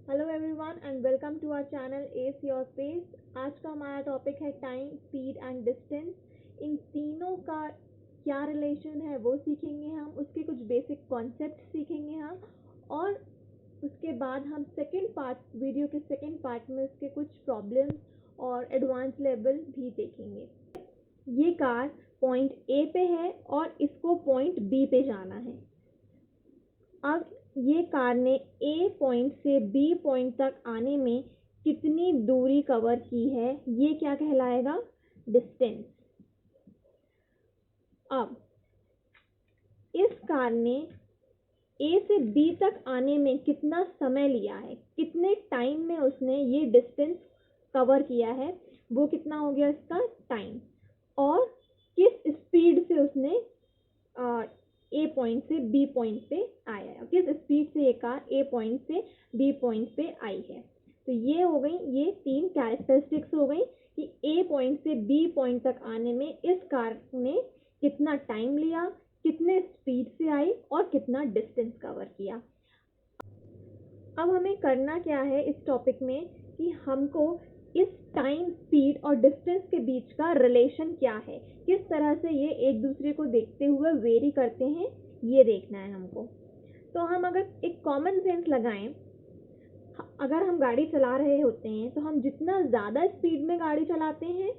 Hello everyone and welcome to our channel Ace Your Space. आज का हमारा topic है टाइम, स्पीड एंड डिस्टेंस। इन तीनों का क्या रिलेशन है वो सीखेंगे हम, उसके कुछ बेसिक कॉन्सेप्ट सीखेंगे हम, और उसके बाद हम वीडियो के सेकेंड पार्ट में उसके कुछ प्रॉब्लम्स और एडवांस लेवल भी देखेंगे। ये कार पॉइंट ए पे है और इसको पॉइंट बी पे जाना है। अब ये कार ने ए पॉइंट से बी पॉइंट तक आने में कितनी दूरी कवर की है, ये क्या कहलाएगा? डिस्टेंस। अब इस कार ने ए से बी तक आने में कितना समय लिया है, कितने टाइम में उसने ये डिस्टेंस कवर किया है, वो कितना हो गया इसका टाइम, और किस स्पीड से उसने ए पॉइंट से बी पॉइंट पे आया है, किस स्पीड से ये कार ए पॉइंट से बी पॉइंट पे आई है। तो ये हो गई, ये तीन कैरेक्टरिस्टिक्स हो गई कि ए पॉइंट से बी पॉइंट तक आने में इस कार ने कितना टाइम लिया, कितने स्पीड से आई और कितना डिस्टेंस कवर किया। अब हमें करना क्या है इस टॉपिक में कि हमको इस टाइम, स्पीड और डिस्टेंस के बीच का रिलेशन क्या है, किस तरह से ये एक दूसरे को देखते हुए वेरी करते हैं, ये देखना है हमको। तो हम अगर एक कॉमन सेंस लगाएं, अगर हम गाड़ी चला रहे होते हैं तो हम जितना ज़्यादा स्पीड में गाड़ी चलाते हैं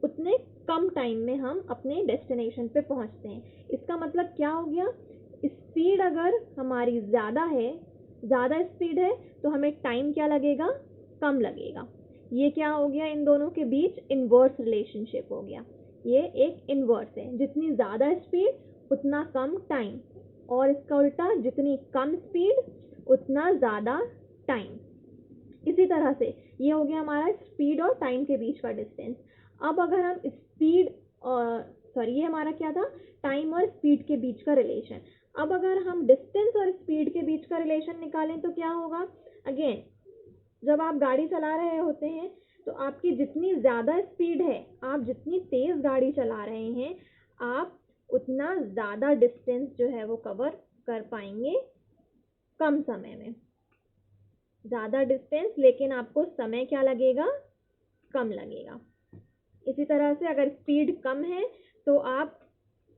उतने कम टाइम में हम अपने डेस्टिनेशन पे पहुंचते हैं। इसका मतलब क्या हो गया? स्पीड अगर हमारी ज़्यादा स्पीड है तो हमें टाइम क्या लगेगा? कम लगेगा। ये क्या हो गया? इन दोनों के बीच इनवर्स रिलेशनशिप हो गया। ये एक इनवर्स है, जितनी ज़्यादा स्पीड उतना कम टाइम, और इसका उल्टा, जितनी कम स्पीड उतना ज़्यादा टाइम। इसी तरह से ये हो गया हमारा स्पीड और टाइम के बीच का डिस्टेंस। अब अगर हम ये हमारा क्या था? टाइम और स्पीड के बीच का रिलेशन। अब अगर हम डिस्टेंस और स्पीड के बीच का रिलेशन निकालें तो क्या होगा? अगेन, जब आप गाड़ी चला रहे होते हैं तो आपकी जितनी ज़्यादा स्पीड है, आप जितनी तेज़ गाड़ी चला रहे हैं, आप उतना ज़्यादा डिस्टेंस जो है वो कवर कर पाएंगे कम समय में। ज़्यादा डिस्टेंस, लेकिन आपको समय क्या लगेगा? कम लगेगा। इसी तरह से अगर स्पीड कम है तो आप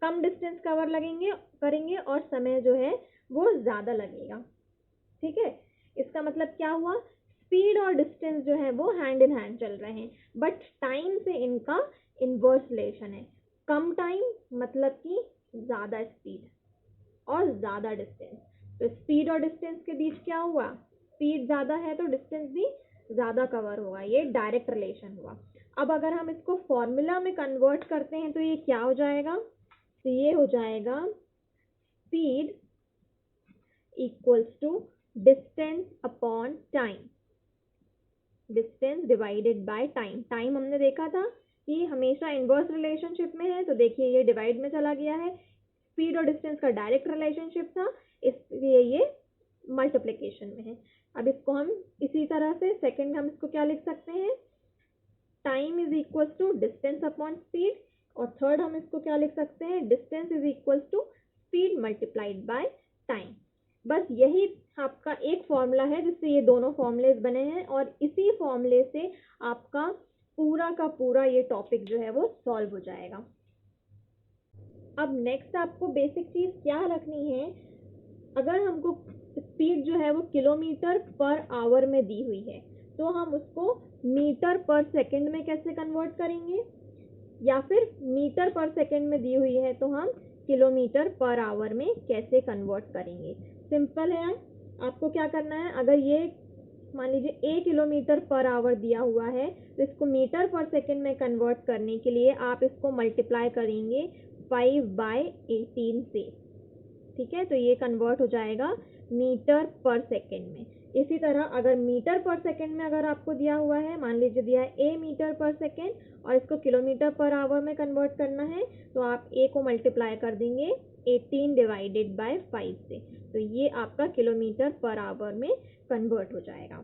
कम डिस्टेंस करेंगे और समय जो है वो ज़्यादा लगेगा। ठीक है, इसका मतलब क्या हुआ? स्पीड और डिस्टेंस जो है वो हैंड इन हैंड चल रहे हैं, बट टाइम से इनका इनवर्स रिलेशन है। कम टाइम मतलब कि ज़्यादा स्पीड और ज़्यादा डिस्टेंस। तो स्पीड और डिस्टेंस के बीच क्या हुआ? स्पीड ज़्यादा है तो डिस्टेंस भी ज़्यादा कवर होगा। ये डायरेक्ट रिलेशन हुआ। अब अगर हम इसको फॉर्मूला में कन्वर्ट करते हैं तो ये क्या हो जाएगा? तो ये हो जाएगा speed equals to distance upon time, distance divided by time. Time हमने देखा था कि हमेशा इनवर्स रिलेशनशिप में है, तो देखिए ये डिवाइड में चला गया है। स्पीड और डिस्टेंस का डायरेक्ट रिलेशनशिप था, इसलिए ये मल्टीप्लिकेशन में है। अब इसको हम इसी तरह से सेकंड हम इसको क्या लिख सकते हैं? Time is equal to distance upon speed, और थर्ड हम इसको क्या लिख सकते हैं? Distance is equal to speed multiplied by time. बस यही आपका एक फॉर्मूला है जिससे ये दोनों फॉर्मूलेज बने हैं, और इसी फॉर्मूले से आपका पूरा का पूरा ये टॉपिक जो है वो सॉल्व हो जाएगा। अब नेक्स्ट आपको बेसिक चीज़ क्या रखनी है? अगर हमको स्पीड जो है वो किलोमीटर पर आवर में दी हुई है तो हम उसको मीटर पर सेकंड में कैसे कन्वर्ट करेंगे, या फिर मीटर पर सेकंड में दी हुई है तो हम किलोमीटर पर आवर में कैसे कन्वर्ट करेंगे? सिंपल है। आपको क्या करना है, अगर ये मान लीजिए 1 किलोमीटर पर आवर दिया हुआ है तो इसको मीटर पर सेकंड में कन्वर्ट करने के लिए आप इसको मल्टीप्लाई करेंगे 5/18 से। ठीक है, तो ये कन्वर्ट हो जाएगा मीटर पर सेकंड में। इसी तरह अगर मीटर पर सेकंड में अगर आपको दिया हुआ है, मान लीजिए दिया है ए मीटर पर सेकंड और इसको किलोमीटर पर आवर में कन्वर्ट करना है, तो आप ए को मल्टीप्लाई कर देंगे 18 डिवाइडेड बाय 5 से, तो ये आपका किलोमीटर पर आवर में कन्वर्ट हो जाएगा।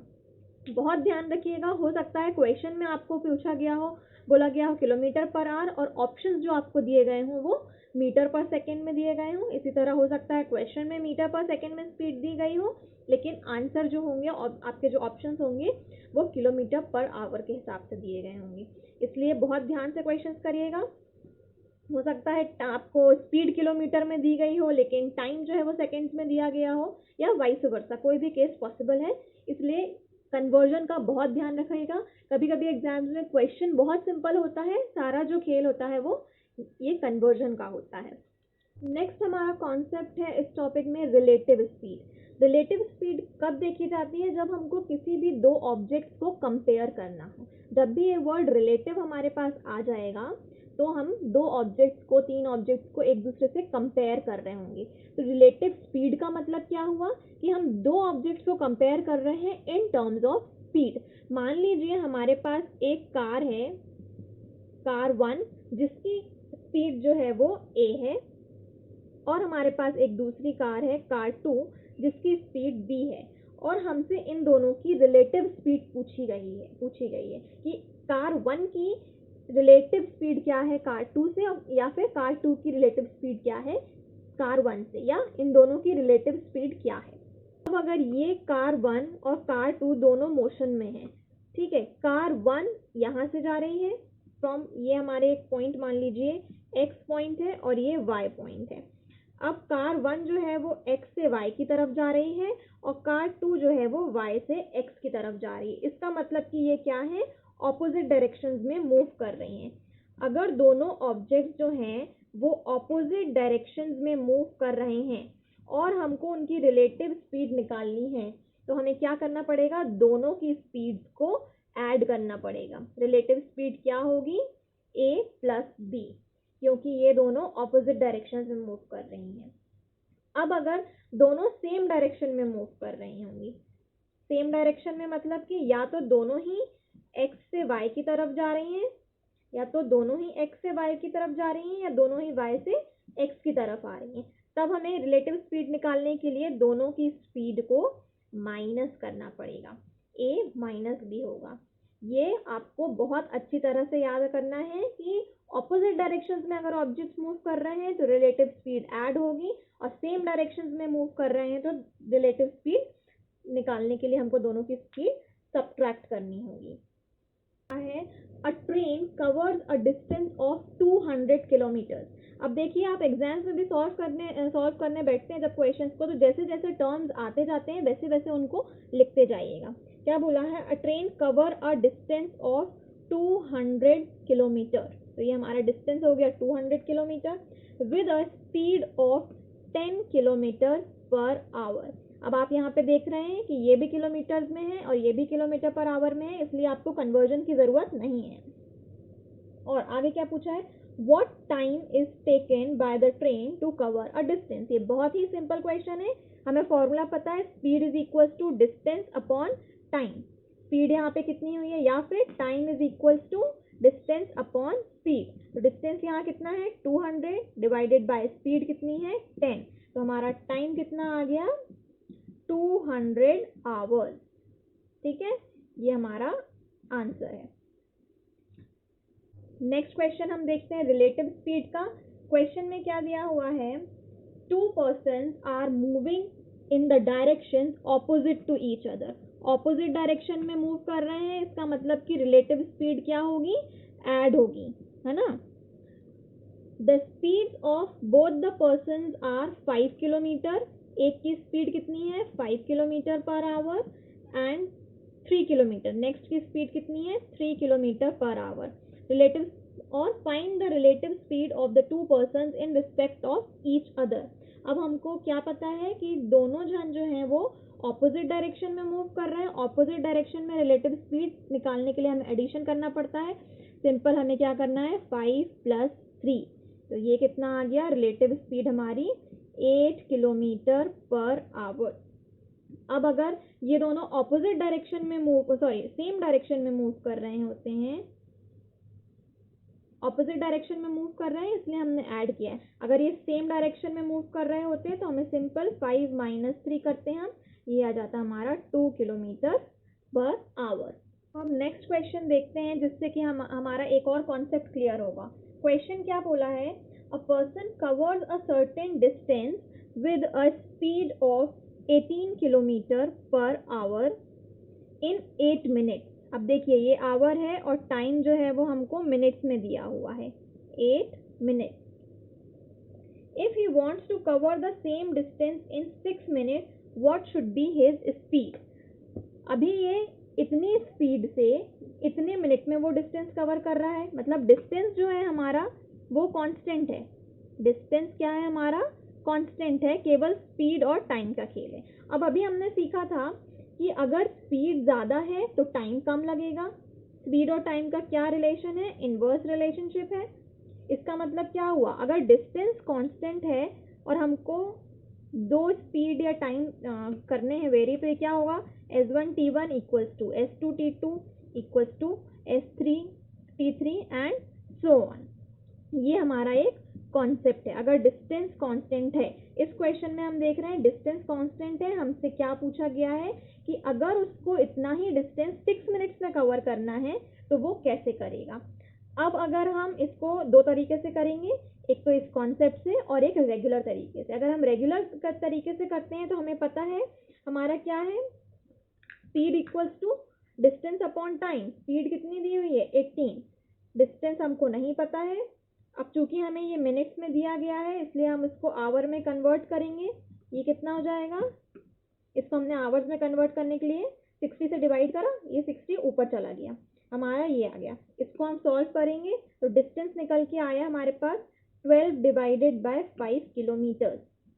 बहुत ध्यान रखिएगा, हो सकता है क्वेश्चन में आपको पूछा गया हो, बोला गया हो किलोमीटर पर आवर, और ऑप्शंस जो आपको दिए गए हों वो मीटर पर सेकंड में दिए गए हों। इसी तरह हो सकता है क्वेश्चन में मीटर पर सेकंड में स्पीड दी गई हो लेकिन आंसर जो होंगे और आपके जो ऑप्शंस होंगे वो किलोमीटर पर आवर के हिसाब से दिए गए होंगे। इसलिए बहुत ध्यान से क्वेश्चंस करिएगा। हो सकता है आपको स्पीड किलोमीटर में दी गई हो लेकिन टाइम जो है वो सेकंड्स में दिया गया हो, या वाइस वर्सा, कोई भी केस पॉसिबल है। इसलिए कन्वर्जन का बहुत ध्यान रखिएगा। कभी कभी एग्जाम्स में क्वेश्चन बहुत सिंपल होता है, सारा जो खेल होता है वो ये कन्वर्जन का होता है। नेक्स्ट हमारा कॉन्सेप्ट है इस टॉपिक में रिलेटिव स्पीड। रिलेटिव स्पीड कब देखी जाती है? जब हमको किसी भी दो ऑब्जेक्ट्स को कंपेयर करना हो। जब भी ये वर्ड रिलेटिव हमारे पास आ जाएगा तो हम दो ऑब्जेक्ट्स को, तीन ऑब्जेक्ट्स को एक दूसरे से कंपेयर कर रहे होंगे। तो रिलेटिव स्पीड का मतलब क्या हुआ कि हम दो ऑब्जेक्ट्स को कंपेयर कर रहे हैं इन टर्म्स ऑफ स्पीड। मान लीजिए हमारे पास एक कार है, कार 1, जिसकी स्पीड जो है वो a है, और हमारे पास एक दूसरी कार है, कार 2, जिसकी स्पीड b है, और हमसे इन दोनों की रिलेटिव स्पीड पूछी गई है कि कार 1 की रिलेटिव स्पीड क्या है कार 2 से, या फिर कार 2 की रिलेटिव स्पीड क्या है कार 1 से, या इन दोनों की रिलेटिव स्पीड क्या है। अब अगर ये कार 1 और कार 2 दोनों मोशन में है, ठीक है, कार 1 यहाँ से जा रही है फ्रॉम, ये हमारे एक पॉइंट मान लीजिए x पॉइंट है और ये y पॉइंट है। अब कार 1 जो है वो x से y की तरफ जा रही है और कार 2 जो है वो y से x की तरफ जा रही है। इसका मतलब कि ये क्या है, ऑपोजिट डायरेक्शंस में मूव कर रही हैं। अगर दोनों ऑब्जेक्ट्स जो हैं वो ऑपोजिट डायरेक्शंस में मूव कर रहे हैं और हमको उनकी रिलेटिव स्पीड निकालनी है, तो हमें क्या करना पड़ेगा, दोनों की स्पीड्स को ऐड करना पड़ेगा। रिलेटिव स्पीड क्या होगी, a प्लस b, क्योंकि ये दोनों ऑपोजिट डायरेक्शन में मूव कर रही हैं। अब अगर दोनों सेम डायरेक्शन में मूव कर रही होंगी, सेम डायरेक्शन में मतलब कि या तो दोनों ही x से y की तरफ जा रही हैं, या तो दोनों ही x से y की तरफ जा रही हैं, या दोनों ही y से x की तरफ आ रही हैं, तब हमें रिलेटिव स्पीड निकालने के लिए दोनों की स्पीड को माइनस करना पड़ेगा, a माइनस b होगा। ये आपको बहुत अच्छी तरह से याद करना है कि ऑपोजिट डायरेक्शंस में अगर ऑब्जेक्ट्स मूव कर रहे हैं तो रिलेटिव स्पीड ऐड होगी, और सेम डायरेक्शंस में मूव कर रहे हैं तो रिलेटिव स्पीड निकालने के लिए हमको दोनों की स्पीड सब्ट्रैक्ट करनी होगी। है अ train covers a distance of 200 kilometre. अब देखिए आप एग्जाम्स में भी सॉल्व करने बैठते हैं जब क्वेश्चंस को, तो जैसे जैसे टर्म्स आते जाते हैं वैसे वैसे उनको लिखते जाइएगा। क्या बोला है, अ train cover a distance of 200 kilometre, तो ये हमारा डिस्टेंस हो गया 200 kilometre with a speed of 10 kilometre per our. अब आप यहाँ पे देख रहे हैं कि ये भी किलोमीटर्स में है और ये भी किलोमीटर पर आवर में है, इसलिए आपको कन्वर्जन की ज़रूरत नहीं है। और आगे क्या पूछा है, what time is taken by the train to cover a distance. ये बहुत ही सिंपल क्वेश्चन है, हमें फॉर्मूला पता है, speed is equal to distance upon time. Speed यहाँ पे कितनी हुई है, या फिर time is equal to distance upon speed. तो डिस्टेंस यहाँ कितना है 200 डिवाइडेड बाय स्पीड कितनी है 10, तो हमारा टाइम कितना आ गया 200 आवर्स। ठीक है, ये हमारा आंसर है। नेक्स्ट क्वेश्चन हम देखते हैं रिलेटिव स्पीड का। क्वेश्चन में क्या दिया हुआ है, 2 persons are moving in the direction opposite to each other. Opposite direction में मूव कर रहे हैं, इसका मतलब कि रिलेटिव स्पीड क्या होगी, ऐड होगी, है ना। The speed of both the persons are 5 kilometre, एक की स्पीड कितनी है 5 kilometre per hour, and 3 kilometre, next की स्पीड कितनी है 3 किलोमीटर पर आवर। रिलेटिव, और find the relative speed of द 2 persons in respect of each other. अब हमको क्या पता है कि दोनों जन जो हैं वो ऑपोजिट डायरेक्शन में मूव कर रहे हैं, ऑपोजिट डायरेक्शन में रिलेटिव स्पीड निकालने के लिए हमें एडिशन करना पड़ता है। सिंपल, हमें क्या करना है 5 + 3, तो ये कितना आ गया, रिलेटिव स्पीड हमारी 8 किलोमीटर पर आवर। अब अगर ये दोनों ऑपोजिट डायरेक्शन में सेम डायरेक्शन में मूव कर रहे होते हैं, ऑपोजिट डायरेक्शन में मूव कर रहे हैं इसलिए हमने ऐड किया है। अगर ये सेम डायरेक्शन में मूव कर रहे होते हैं तो हमें सिंपल 5 - 3 करते हैं हम, ये आ जाता है हमारा 2 किलोमीटर पर आवर। अब नेक्स्ट क्वेश्चन देखते हैं जिससे कि हमारा एक और कॉन्सेप्ट क्लियर होगा। क्वेश्चन क्या बोला है, a person covers a certain distance with a speed of 18 kilometre per our in 8 minutes. अब देखिए ये आवर है और टाइम जो है वो हमको मिनट्स में दिया हुआ है, 8 minutes. If he wants to cover the same distance in 6 minutes, what should be his speed? अभी ये इतनी स्पीड से इतने मिनट में वो डिस्टेंस कवर कर रहा है, मतलब डिस्टेंस जो है हमारा वो कांस्टेंट है। डिस्टेंस क्या है हमारा? कांस्टेंट है, केवल स्पीड और टाइम का खेल है। अब अभी हमने सीखा था कि अगर स्पीड ज़्यादा है तो टाइम कम लगेगा। स्पीड और टाइम का क्या रिलेशन है? इनवर्स रिलेशनशिप है। इसका मतलब क्या हुआ? अगर डिस्टेंस कांस्टेंट है और हमको दो स्पीड या टाइम करने हैं वेरी, तो ये क्या होगा? S1 T1 equals to S2 T2 equals to S3 T3 and so on. ये हमारा एक कॉन्सेप्ट है। अगर डिस्टेंस कांस्टेंट है, इस क्वेश्चन में हम देख रहे हैं डिस्टेंस कांस्टेंट है, हमसे क्या पूछा गया है कि अगर उसको इतना ही डिस्टेंस 6 मिनट्स में कवर करना है तो वो कैसे करेगा। अब अगर हम इसको दो तरीके से करेंगे, एक तो इस कॉन्सेप्ट से और एक रेगुलर तरीके से। अगर हम रेगुलर तरीके से करते हैं तो हमें पता है हमारा क्या है, speed equals to distance upon time. Speed कितनी दी हुई है? 18। डिस्टेंस हमको नहीं पता है। अब चूंकि हमें ये मिनट्स में दिया गया है इसलिए हम इसको आवर में कन्वर्ट करेंगे। ये कितना हो जाएगा? इसको हमने आवर्स में कन्वर्ट करने के लिए 60 से डिवाइड करा, ये 60 ऊपर चला गया, हमारा ये आ गया। इसको हम सॉल्व करेंगे तो डिस्टेंस निकल के आया हमारे पास 12 डिवाइडेड बाय 5 किलोमीटर।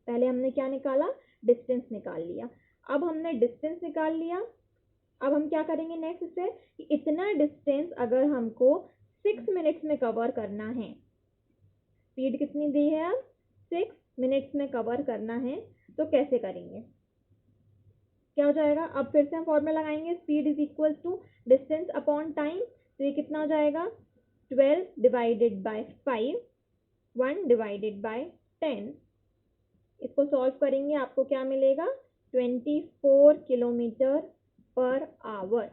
पहले हमने क्या निकाला? डिस्टेंस निकाल लिया। अब हमने डिस्टेंस निकाल लिया, अब हम क्या करेंगे नेक्स्ट स्टेप कि इतना डिस्टेंस अगर हमको 6 मिनट्स में कवर करना है, स्पीड कितनी दी है? अब 6 मिनट्स में कवर करना है तो कैसे करेंगे? क्या हो जाएगा? अब फिर से हम फॉर्मूला लगाएंगे, speed is equal to distance upon time. तो ये कितना हो जाएगा? 12 डिवाइडेड बाय 5, 1 डिवाइडेड बाय 10। इसको सॉल्व करेंगे, आपको क्या मिलेगा? 24 किलोमीटर पर आवर।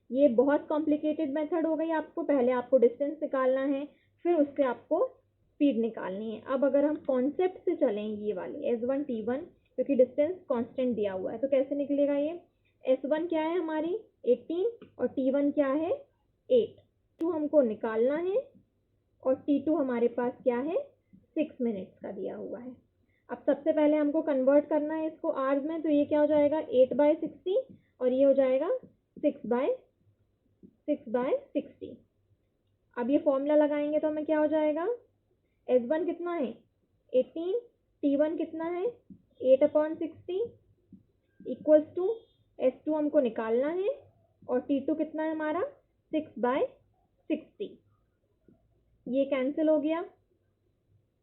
ये बहुत कॉम्प्लिकेटेड मेथड हो गई आपको, पहले आपको डिस्टेंस निकालना है फिर उससे आपको स्पीड निकालनी है। अब अगर हम कॉन्सेप्ट से चलें, ये वाले S1 T1, क्योंकि डिस्टेंस कांस्टेंट दिया हुआ है तो कैसे निकलेगा ये? S1 क्या है हमारी? 18 और T1 क्या है? 8। T2 हमको निकालना है और T2 हमारे पास क्या है? 6 मिनट्स का दिया हुआ है। अब सबसे पहले हमको कन्वर्ट करना है इसको आवर्स में, तो ये क्या हो जाएगा? 8/60 और ये हो जाएगा 6/60। अब ये फॉर्मूला लगाएंगे तो हमें क्या हो जाएगा? S1 कितना है? 18, T1 कितना है? 8/60 इक्वल्स टू S2 हमको निकालना है और T2 कितना है हमारा? 6/60। ये कैंसिल हो गया।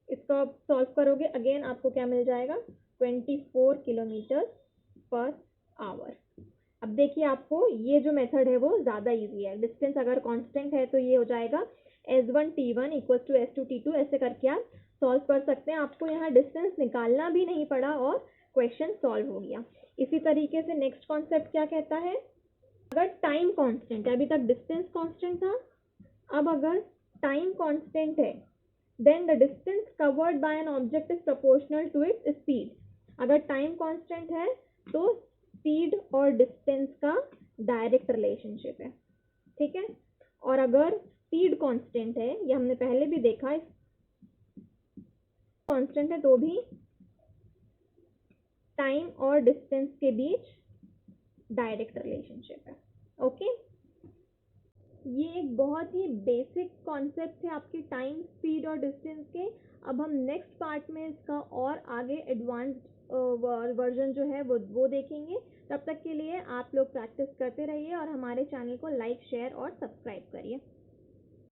इसको आप सॉल्व करोगे, अगेन आपको क्या मिल जाएगा? 24 किलोमीटर पर आवर। अब देखिए आपको ये जो मेथड है वो ज़्यादा इजी है। डिस्टेंस अगर कांस्टेंट है तो ये हो जाएगा S1 T1 equal to S2 T2, ऐसे करके आप सॉल्व कर सकते हैं। आपको यहाँ डिस्टेंस निकालना भी नहीं पड़ा और क्वेश्चन सॉल्व हो गया। इसी तरीके से नेक्स्ट कॉन्सेप्ट क्या कहता है? अगर टाइम कांस्टेंट है, अभी तक डिस्टेंस कांस्टेंट था, अब अगर टाइम कांस्टेंट है then the distance covered by an object is proportional to its speed। अगर टाइम कांस्टेंट है तो स्पीड और डिस्टेंस का डायरेक्ट रिलेशनशिप है, ठीक है। और अगर स्पीड कांस्टेंट है, ये हमने पहले भी देखा, कांस्टेंट है तो भी टाइम और डिस्टेंस के बीच डायरेक्ट रिलेशनशिप है। ओके, ये एक बहुत ही बेसिक कॉन्सेप्ट है आपके टाइम, स्पीड और डिस्टेंस के। अब हम नेक्स्ट पार्ट में इसका और आगे एडवांस्ड वर्जन जो है वो देखेंगे। तब तक के लिए आप लोग प्रैक्टिस करते रहिए और हमारे चैनल को लाइक, शेयर और सब्सक्राइब करिए।